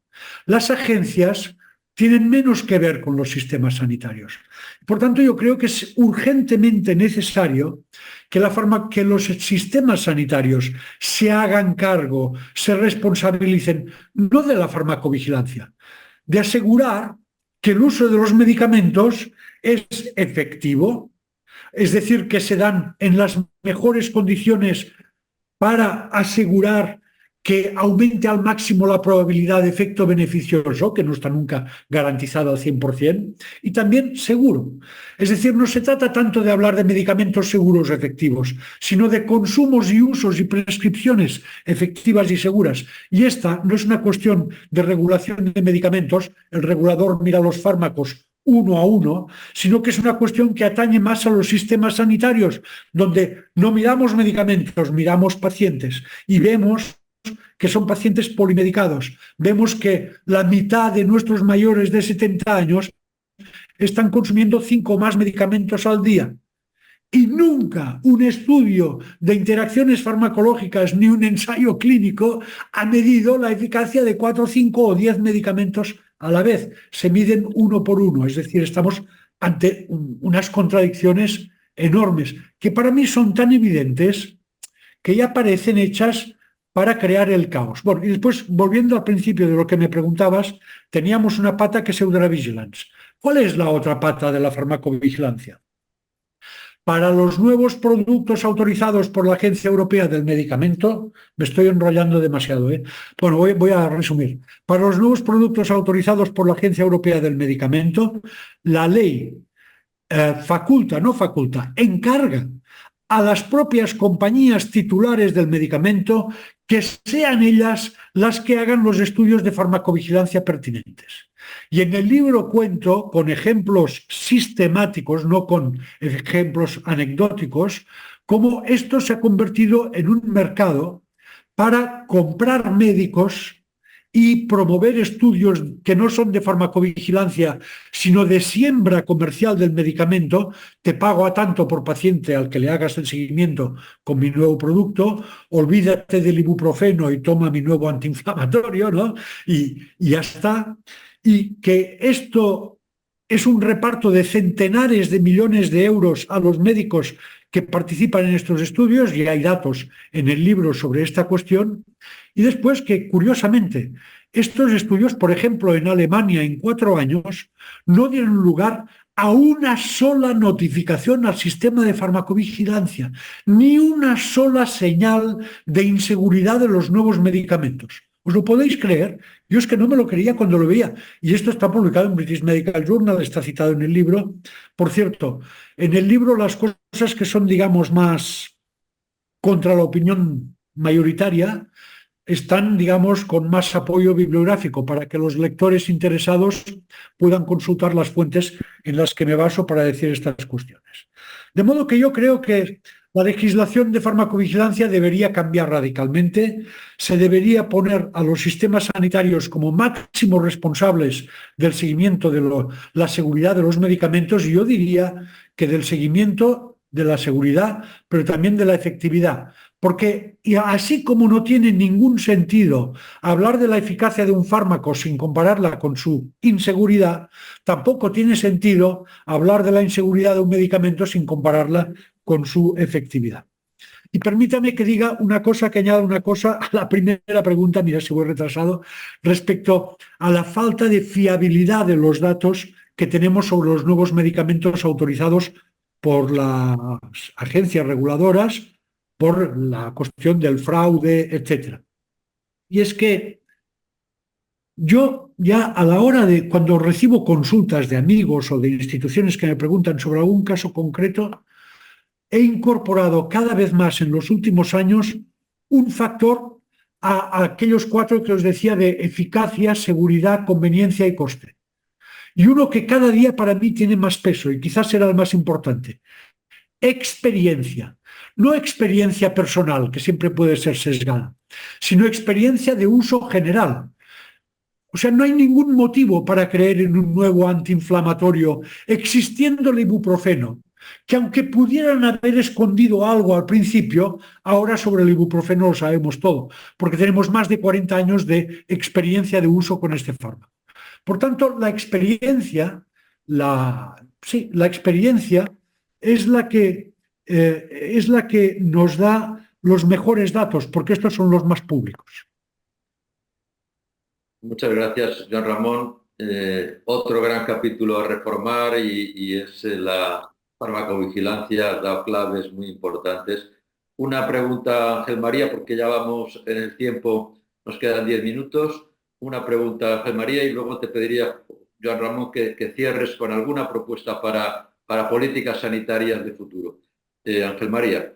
Speaker 2: Las agencias tienen menos que ver con los sistemas sanitarios. Por tanto, yo creo que es urgentemente necesario que los sistemas sanitarios se hagan cargo, se responsabilicen, no de la farmacovigilancia, de asegurar que el uso de los medicamentos es efectivo, es decir, que se dan en las mejores condiciones para asegurar que aumente al máximo la probabilidad de efecto beneficioso, que no está nunca garantizado al 100%, y también seguro. Es decir, no se trata tanto de hablar de medicamentos seguros efectivos, sino de consumos y usos y prescripciones efectivas y seguras. Y esta no es una cuestión de regulación de medicamentos, el regulador mira los fármacos uno a uno, sino que es una cuestión que atañe más a los sistemas sanitarios, donde no miramos medicamentos, miramos pacientes y vemos que son pacientes polimedicados. Vemos que la mitad de nuestros mayores de 70 años están consumiendo 5 o más medicamentos al día. Y nunca un estudio de interacciones farmacológicas ni un ensayo clínico ha medido la eficacia de 4, 5 o 10 medicamentos a la vez. Se miden uno por uno, es decir, estamos ante unas contradicciones enormes que para mí son tan evidentes que ya parecen hechas para crear el caos. Bueno, y después, volviendo al principio de lo que me preguntabas, teníamos una pata que es Eudravigilance. ¿Cuál es la otra pata de la farmacovigilancia? Para los nuevos productos autorizados por la Agencia Europea del Medicamento, me estoy enrollando demasiado, Bueno, voy a resumir. Para los nuevos productos autorizados por la Agencia Europea del Medicamento, la ley encarga a las propias compañías titulares del medicamento que sean ellas las que hagan los estudios de farmacovigilancia pertinentes. Y en el libro cuento con ejemplos sistemáticos, no con ejemplos anecdóticos, cómo esto se ha convertido en un mercado para comprar médicos y promover estudios que no son de farmacovigilancia, sino de siembra comercial del medicamento. Te pago a tanto por paciente al que le hagas el seguimiento con mi nuevo producto, olvídate del ibuprofeno y toma mi nuevo antiinflamatorio, ¿no? Y ya está. Y que esto es un reparto de centenares de millones de euros a los médicos que participan en estos estudios, y hay datos en el libro sobre esta cuestión. Y después que, curiosamente, estos estudios, por ejemplo, en Alemania, en 4 años, no dieron lugar a una sola notificación al sistema de farmacovigilancia, ni una sola señal de inseguridad de los nuevos medicamentos. ¿Os lo podéis creer? Yo es que no me lo creía cuando lo veía. Y esto está publicado en British Medical Journal, está citado en el libro. Por cierto, en el libro las cosas que son, digamos, más contra la opinión mayoritaria están, digamos, con más apoyo bibliográfico para que los lectores interesados puedan consultar las fuentes en las que me baso para decir estas cuestiones. De modo que yo creo que la legislación de farmacovigilancia debería cambiar radicalmente, se debería poner a los sistemas sanitarios como máximos responsables del seguimiento de la seguridad de los medicamentos, y yo diría que del seguimiento de la seguridad, pero también de la efectividad. Porque así como no tiene ningún sentido hablar de la eficacia de un fármaco sin compararla con su inseguridad, tampoco tiene sentido hablar de la inseguridad de un medicamento sin compararla con su efectividad. Y permítame que diga una cosa, que añada una cosa a la primera pregunta, mira si voy retrasado, respecto a la falta de fiabilidad de los datos que tenemos sobre los nuevos medicamentos autorizados por las agencias reguladoras, por la cuestión del fraude, etc. Y es que yo ya a la hora de, cuando recibo consultas de amigos o de instituciones que me preguntan sobre algún caso concreto, he incorporado cada vez más en los últimos años un factor a aquellos 4 que os decía de eficacia, seguridad, conveniencia y coste. Y uno que cada día para mí tiene más peso y quizás será el más importante: experiencia. No experiencia personal, que siempre puede ser sesgada, sino experiencia de uso general. O sea, no hay ningún motivo para creer en un nuevo antiinflamatorio, existiendo el ibuprofeno, que aunque pudieran haber escondido algo al principio, ahora sobre el ibuprofeno lo sabemos todo, porque tenemos más de 40 años de experiencia de uso con este fármaco. Por tanto, la experiencia es la que nos da los mejores datos, porque estos son los más públicos.
Speaker 1: Muchas gracias, Joan Ramón. Otro gran capítulo a reformar y es la farmacovigilancia, ha dado claves muy importantes. Una pregunta, Ángel María, porque ya vamos en el tiempo, nos quedan 10 minutos. Una pregunta, Ángel María, y luego te pediría, Joan Ramón, que cierres con alguna propuesta para políticas sanitarias de futuro. Ángel María.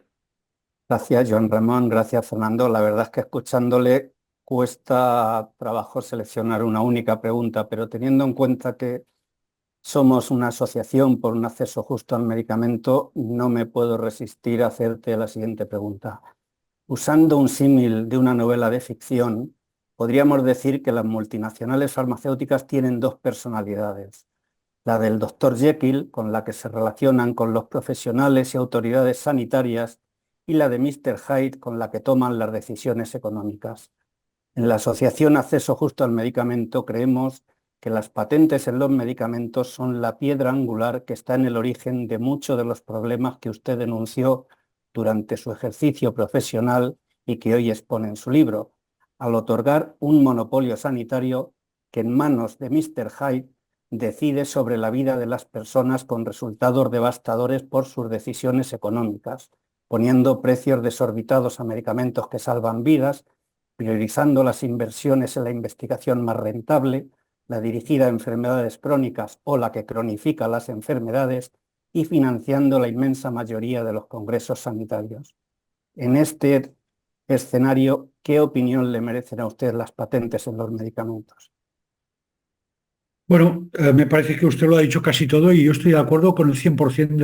Speaker 3: Gracias, Joan Ramón. Gracias, Fernando. La verdad es que escuchándole cuesta trabajo seleccionar una única pregunta, pero teniendo en cuenta que somos una asociación por un acceso justo al medicamento, no me puedo resistir a hacerte la siguiente pregunta. Usando un símil de una novela de ficción, podríamos decir que las multinacionales farmacéuticas tienen 2 personalidades. La del Dr. Jekyll, con la que se relacionan con los profesionales y autoridades sanitarias, y la de Mr. Hyde, con la que toman las decisiones económicas. En la Asociación Acceso Justo al Medicamento creemos que las patentes en los medicamentos son la piedra angular que está en el origen de muchos de los problemas que usted denunció durante su ejercicio profesional y que hoy expone en su libro, al otorgar un monopolio sanitario que en manos de Mr. Hyde decide sobre la vida de las personas con resultados devastadores por sus decisiones económicas, poniendo precios desorbitados a medicamentos que salvan vidas, priorizando las inversiones en la investigación más rentable, la dirigida a enfermedades crónicas o la que cronifica las enfermedades, y financiando la inmensa mayoría de los congresos sanitarios. En este escenario, ¿qué opinión le merecen a usted las patentes en los medicamentos?
Speaker 2: Bueno, me parece que usted lo ha dicho casi todo y yo estoy de acuerdo con el 100%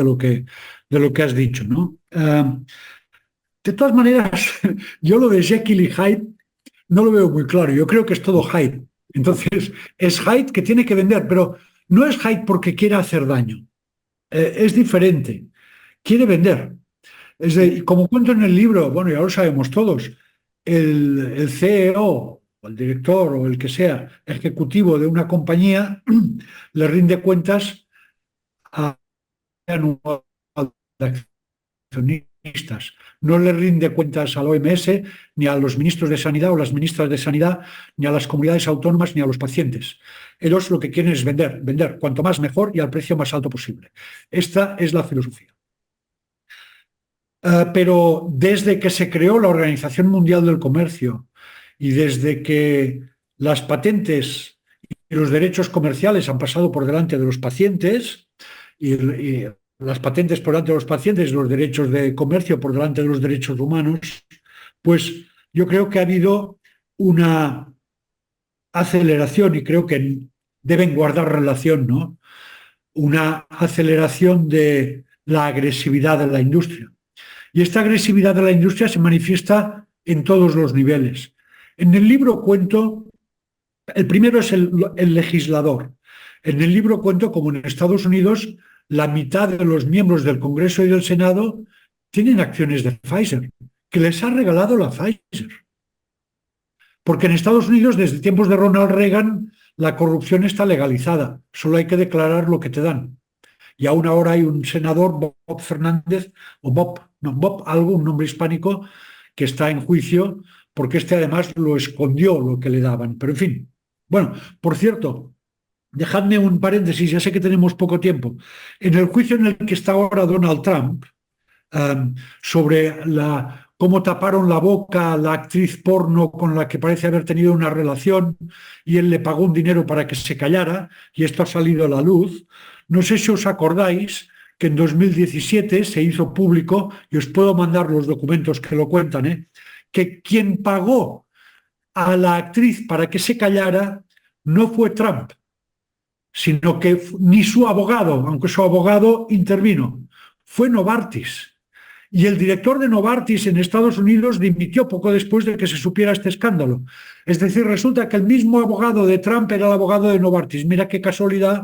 Speaker 2: de lo que has dicho, ¿no? De todas maneras, yo lo de Jekyll y Hyde no lo veo muy claro. Yo creo que es todo Hyde. Entonces, es Hyde que tiene que vender, pero no es Hyde porque quiera hacer daño. Es diferente. Quiere vender. Como cuento en el libro, bueno, ya lo sabemos todos, el CEO o el director o el que sea ejecutivo de una compañía le rinde cuentas a anual de accionistas. No le rinde cuentas al OMS, ni a los ministros de Sanidad o las ministras de Sanidad, ni a las comunidades autónomas, ni a los pacientes. Ellos lo que quieren es vender, vender cuanto más mejor y al precio más alto posible. Esta es la filosofía. Pero desde que se creó la Organización Mundial del Comercio y desde que las patentes y los derechos comerciales han pasado por delante de los pacientes y las patentes por delante de los pacientes y los derechos de comercio por delante de los derechos humanos, pues yo creo que ha habido una aceleración y creo que deben guardar relación, ¿no? Una aceleración de la agresividad de la industria. Y esta agresividad de la industria se manifiesta en todos los niveles. En el libro cuento, el primero es el legislador. En el libro cuento como en Estados Unidos la mitad de los miembros del Congreso y del Senado tienen acciones de Pfizer, que les ha regalado la Pfizer. Porque en Estados Unidos, desde tiempos de Ronald Reagan, la corrupción está legalizada. Solo hay que declarar lo que te dan. Y aún ahora hay un senador, Bob Fernández, o Bob, algo, un nombre hispánico, que está en juicio porque además lo escondió lo que le daban. Pero en fin, bueno, por cierto, dejadme un paréntesis, ya sé que tenemos poco tiempo. En el juicio en el que está ahora Donald Trump, sobre cómo taparon la boca a la actriz porno con la que parece haber tenido una relación y él le pagó un dinero para que se callara, y esto ha salido a la luz. No sé si os acordáis que en 2017 se hizo público, y os puedo mandar los documentos que lo cuentan, que quien pagó a la actriz para que se callara no fue Trump, sino que ni su abogado, aunque su abogado intervino, fue Novartis. Y el director de Novartis en Estados Unidos dimitió poco después de que se supiera este escándalo. Es decir, resulta que el mismo abogado de Trump era el abogado de Novartis. Mira qué casualidad.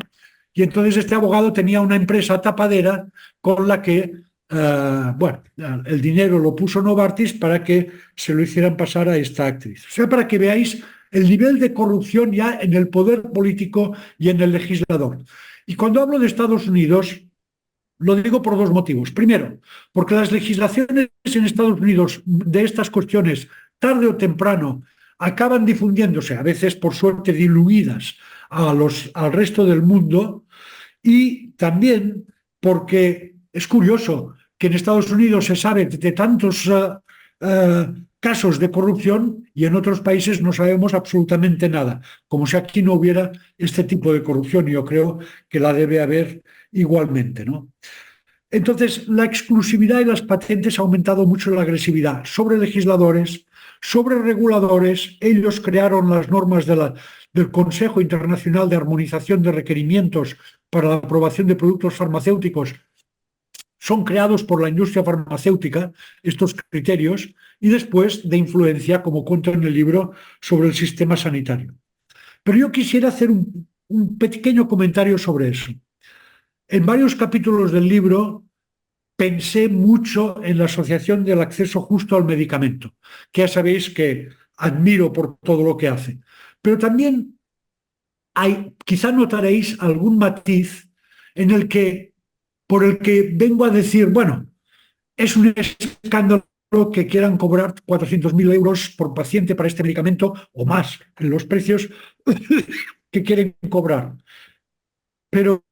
Speaker 2: Y entonces este abogado tenía una empresa tapadera con la que, el dinero lo puso Novartis para que se lo hicieran pasar a esta actriz. O sea, para que veáis el nivel de corrupción ya en el poder político y en el legislador. Y cuando hablo de Estados Unidos, lo digo por dos motivos. Primero, porque las legislaciones en Estados Unidos de estas cuestiones, tarde o temprano, acaban difundiéndose, a veces por suerte diluidas, al resto del mundo, y también porque es curioso que en Estados Unidos se sabe de tantos casos de corrupción y en otros países no sabemos absolutamente nada, como si aquí no hubiera este tipo de corrupción, y yo creo que la debe haber igualmente, ¿no? Entonces, la exclusividad y las patentes ha aumentado mucho la agresividad sobre legisladores, sobre reguladores. Ellos crearon las normas del Consejo Internacional de Armonización de Requerimientos para la aprobación de productos farmacéuticos. Son creados por la industria farmacéutica estos criterios, y después de influencia, como cuento en el libro, sobre el sistema sanitario. Pero yo quisiera hacer un pequeño comentario sobre eso. En varios capítulos del libro pensé mucho en la Asociación del Acceso Justo al Medicamento, que ya sabéis que admiro por todo lo que hace. Pero también quizá notaréis algún matiz por el que vengo a decir, bueno, es un escándalo que quieran cobrar 400.000 euros por paciente para este medicamento o más en los precios que quieren cobrar. Pero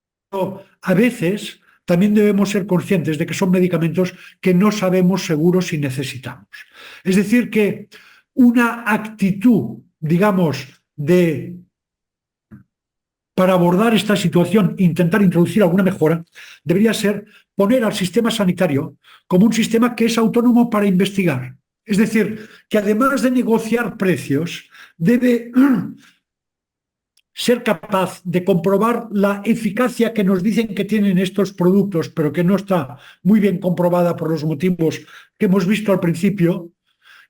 Speaker 2: a veces también debemos ser conscientes de que son medicamentos que no sabemos seguro si necesitamos. Es decir, que una actitud, digamos, para abordar esta situación, intentar introducir alguna mejora, debería ser poner al sistema sanitario como un sistema que es autónomo para investigar. Es decir, que además de negociar precios, debe ser capaz de comprobar la eficacia que nos dicen que tienen estos productos, pero que no está muy bien comprobada por los motivos que hemos visto al principio,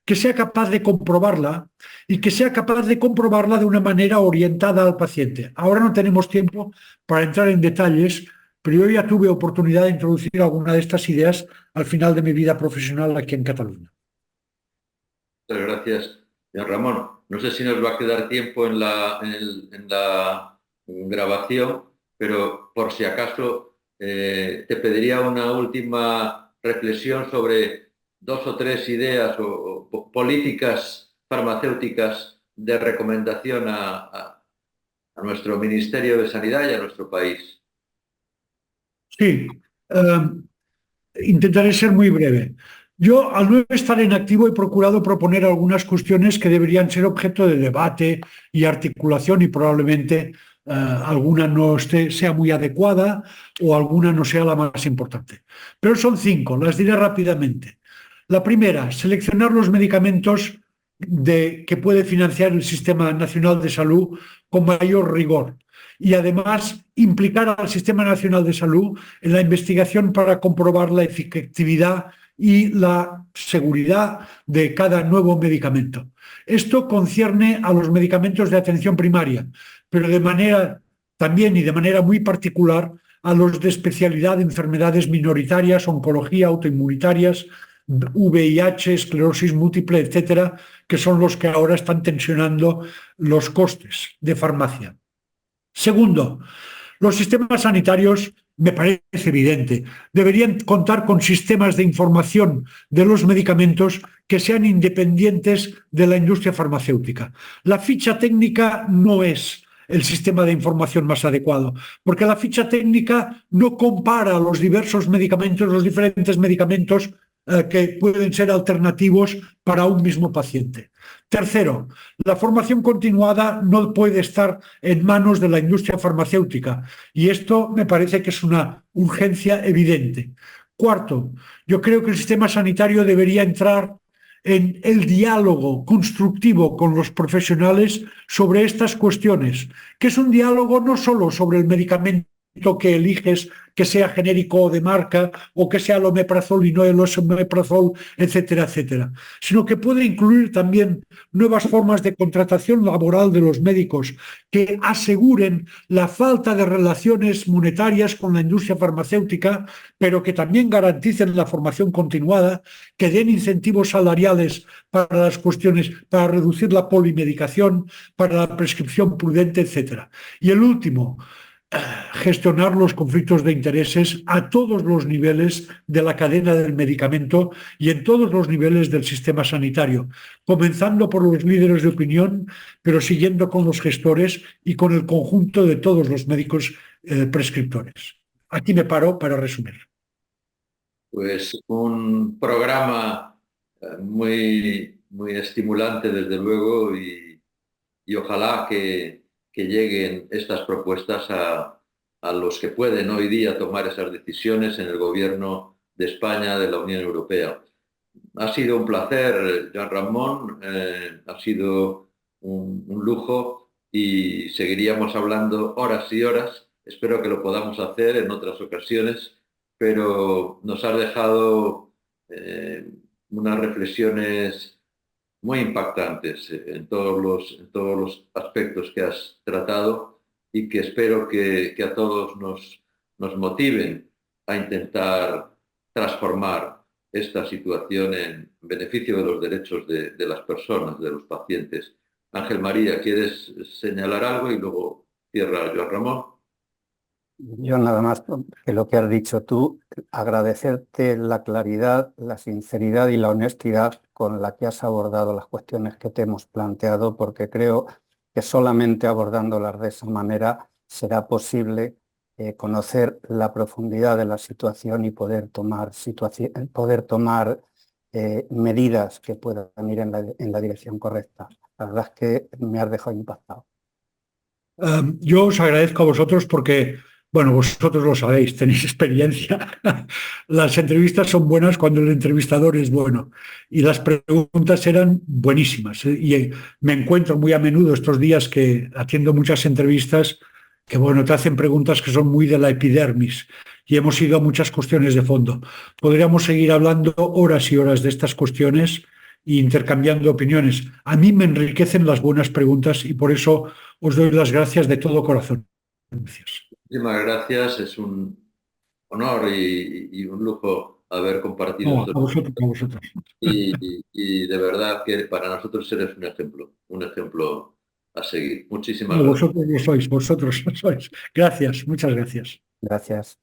Speaker 2: que sea capaz de comprobarla y que sea capaz de comprobarla de una manera orientada al paciente. Ahora no tenemos tiempo para entrar en detalles, pero yo ya tuve oportunidad de introducir alguna de estas ideas al final de mi vida profesional aquí en Cataluña.
Speaker 1: Muchas gracias, señor Ramón. No sé si nos va a quedar tiempo en la grabación, pero por si acaso te pediría una última reflexión sobre 2 o 3 ideas o políticas farmacéuticas de recomendación a nuestro Ministerio de Sanidad y a nuestro país.
Speaker 2: Sí, intentaré ser muy breve. Yo, al no estar en activo, he procurado proponer algunas cuestiones que deberían ser objeto de debate y articulación, y probablemente alguna no sea muy adecuada o alguna no sea la más importante. Pero son 5, las diré rápidamente. La primera, seleccionar los medicamentos que puede financiar el Sistema Nacional de Salud con mayor rigor, y además implicar al Sistema Nacional de Salud en la investigación para comprobar la efectividad y la seguridad de cada nuevo medicamento. Esto concierne a los medicamentos de atención primaria, pero de manera también y de manera muy particular a los de especialidad de enfermedades minoritarias, oncología, autoinmunitarias, VIH, esclerosis múltiple, etcétera, que son los que ahora están tensionando los costes de farmacia. Segundo, los sistemas sanitarios, me parece evidente, deberían contar con sistemas de información de los medicamentos que sean independientes de la industria farmacéutica. La ficha técnica no es el sistema de información más adecuado, porque la ficha técnica no compara los diversos medicamentos, los diferentes medicamentos que pueden ser alternativos para un mismo paciente. Tercero, la formación continuada no puede estar en manos de la industria farmacéutica y esto me parece que es una urgencia evidente. Cuarto, yo creo que el sistema sanitario debería entrar en el diálogo constructivo con los profesionales sobre estas cuestiones, que es un diálogo no solo sobre el medicamento que eliges, que sea genérico o de marca, o que sea el omeprazol y no el omeprazol, etcétera, etcétera, sino que puede incluir también nuevas formas de contratación laboral de los médicos que aseguren la falta de relaciones monetarias con la industria farmacéutica, pero que también garanticen la formación continuada, que den incentivos salariales para las cuestiones, para reducir la polimedicación, para la prescripción prudente, etcétera. Y el último, gestionar los conflictos de intereses a todos los niveles de la cadena del medicamento y en todos los niveles del sistema sanitario, comenzando por los líderes de opinión, pero siguiendo con los gestores y con el conjunto de todos los médicos prescriptores. Aquí me paro para resumir.
Speaker 1: Pues un programa muy estimulante, desde luego, y ojalá que lleguen estas propuestas a los que pueden hoy día tomar esas decisiones en el gobierno de España, de la Unión Europea. Ha sido un placer, Joan Ramón, ha sido un lujo y seguiríamos hablando horas y horas. Espero que lo podamos hacer en otras ocasiones, pero nos has dejado unas reflexiones muy impactantes en todos los aspectos que has tratado y que espero que a todos nos motiven a intentar transformar esta situación en beneficio de los derechos de las personas, de los pacientes. Ángel María, ¿quieres señalar algo y luego cierra Joan Ramón?
Speaker 3: Yo nada más que lo que has dicho tú, agradecerte la claridad, la sinceridad y la honestidad con la que has abordado las cuestiones que te hemos planteado, porque creo que solamente abordándolas de esa manera será posible conocer la profundidad de la situación y poder tomar medidas que puedan ir en la dirección correcta. La verdad es que me has dejado impactado.
Speaker 2: Yo os agradezco a vosotros porque, bueno, vosotros lo sabéis, tenéis experiencia. Las entrevistas son buenas cuando el entrevistador es bueno y las preguntas eran buenísimas. Y me encuentro muy a menudo estos días que atiendo muchas entrevistas que, bueno, te hacen preguntas que son muy de la epidermis y hemos ido a muchas cuestiones de fondo. Podríamos seguir hablando horas y horas de estas cuestiones e intercambiando opiniones. A mí me enriquecen las buenas preguntas y por eso os doy las gracias de todo corazón. Gracias.
Speaker 1: Muchísimas gracias, es un honor y un lujo haber compartido
Speaker 2: No,
Speaker 1: estos
Speaker 2: a vosotros.
Speaker 1: y de verdad que para nosotros eres un ejemplo a seguir. Muchísimas
Speaker 2: No,
Speaker 1: gracias.
Speaker 2: vosotros lo sois. Gracias, muchas gracias.
Speaker 3: Gracias.